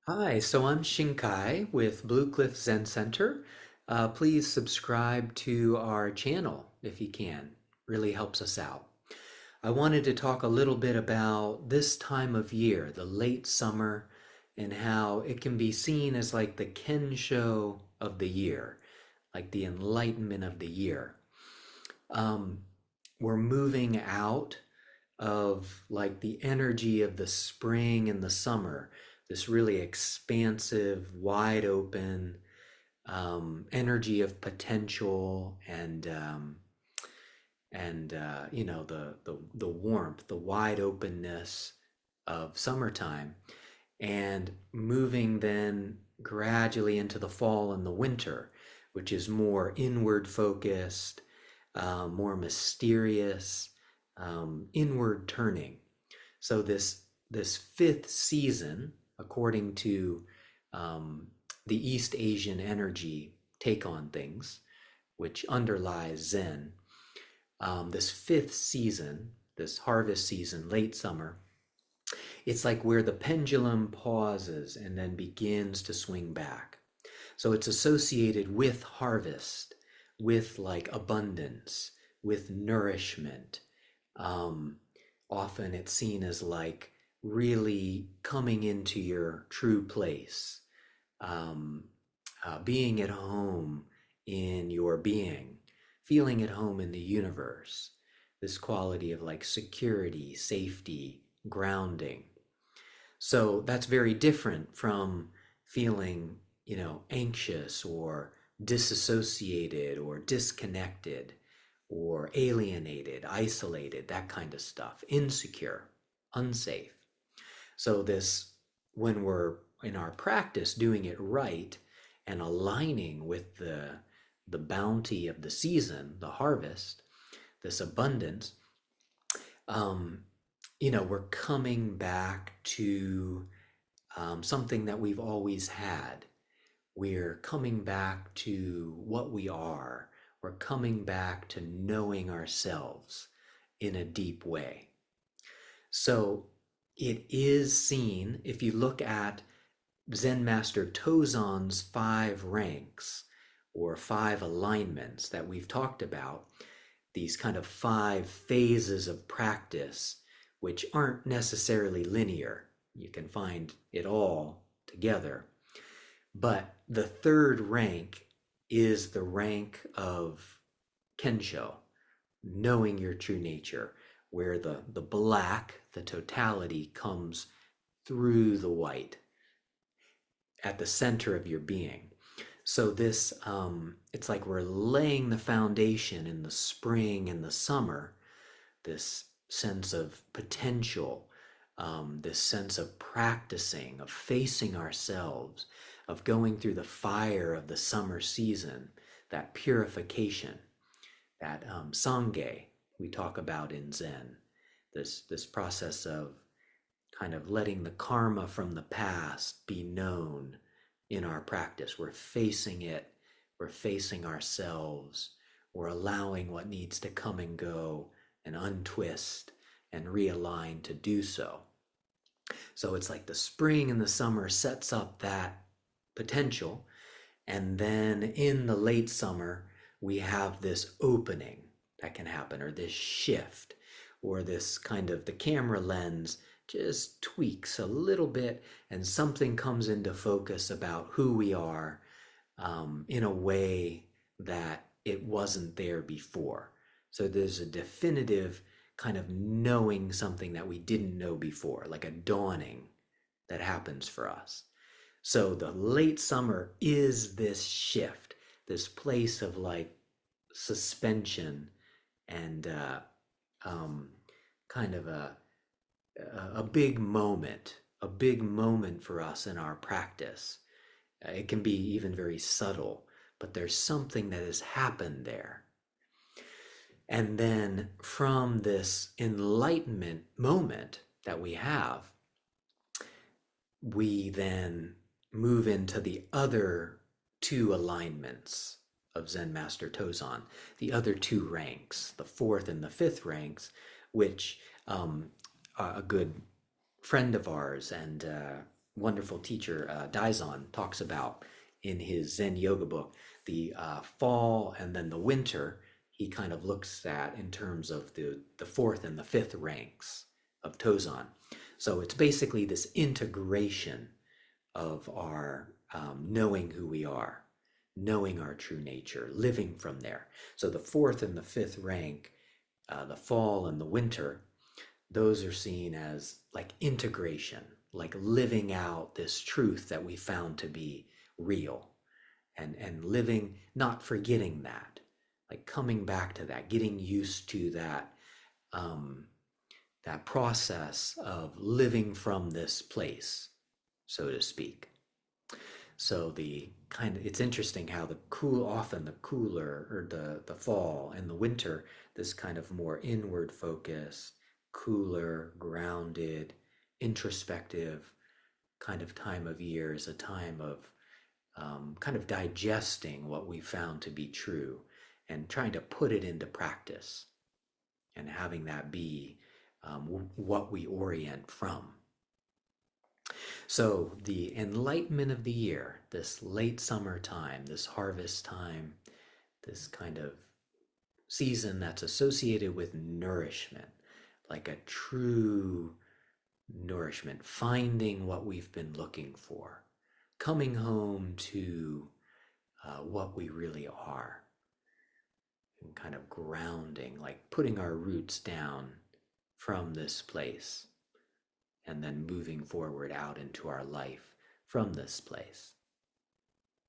Hi, so I'm Shinkai with Blue Cliff Zen Center. Please subscribe to our channel if you can. Really helps us out. I wanted to talk a little bit about this time of year, the late summer, and how it can be seen as like the kensho of the year, like the enlightenment of the year. Um, we're moving out of like the energy of the spring and the summer, this really expansive, wide open energy of potential and the warmth, the wide openness of summertime, and moving then gradually into the fall and the winter, which is more inward focused, more mysterious, inward turning. So this fifth season, according to um, the East Asian energy take on things, which underlies Zen, this fifth season, this harvest season, late summer, it's like where the pendulum pauses and then begins to swing back. So it's associated with harvest, with like abundance, with nourishment. Um, Often it's seen as like really coming into your true place, um, being at home in your being, feeling at home in the universe. This quality of like security, safety, grounding. So that's very different from feeling, anxious or disassociated or disconnected or alienated, isolated, that kind of stuff, insecure, unsafe. So this, when we're in our practice doing it right and aligning with the bounty of the season, the harvest, this abundance, um, we're coming back to something that we've always had. We're coming back to what we are. We're coming back to knowing ourselves in a deep way. So it is seen, if you look at Zen Master Tozan's five ranks or five alignments that we've talked about, these kind of five phases of practice, which aren't necessarily linear. You can find it all together. But the third rank is the rank of kensho, knowing your true nature, where the black, the totality, comes through the white at the center of your being. So this, it's like we're laying the foundation in the spring and the summer, this sense of potential, this sense of practicing, of facing ourselves, of going through the fire of the summer season, that purification, that sangye we talk about in Zen, this process of kind of letting the karma from the past be known in our practice. We're facing it, we're facing ourselves, we're allowing what needs to come and go and untwist and realign to do so. So it's like the spring and the summer sets up that potential. And then in the late summer, we have this opening that can happen, or this shift, or this kind of the camera lens just tweaks a little bit and something comes into focus about who we are in a way that it wasn't there before. So there's a definitive kind of knowing something that we didn't know before, like a dawning that happens for us. So the late summer is this shift, this place of like suspension and kind of a a big moment for us in our practice. It can be even very subtle, but there's something that has happened there. And then from this enlightenment moment that we have, we then move into the other two alignments of Zen Master Tozan, the other two ranks, the fourth and the fifth ranks, which a good friend of ours and wonderful teacher Daizon talks about in his Zen yoga book, the fall and then the winter, he kind of looks at in terms of the fourth and the fifth ranks of Tozan. So it's basically this integration of our knowing who we are, knowing our true nature, living from there. So the fourth and the fifth rank, the fall and the winter, those are seen as like integration, like living out this truth that we found to be real, and living, not forgetting that, like coming back to that, getting used to that, um, that process of living from this place, so to speak. So the kind of, it's interesting how the cool, often the cooler or the fall and the winter, this kind of more inward focused, cooler, grounded, introspective kind of time of year is a time of kind of digesting what we found to be true and trying to put it into practice and having that be what we orient from. So, the enlightenment of the year, this late summer time, this harvest time, this kind of season that's associated with nourishment, like a true nourishment, finding what we've been looking for, coming home to what we really are, and kind of grounding, like putting our roots down from this place and then moving forward out into our life from this place.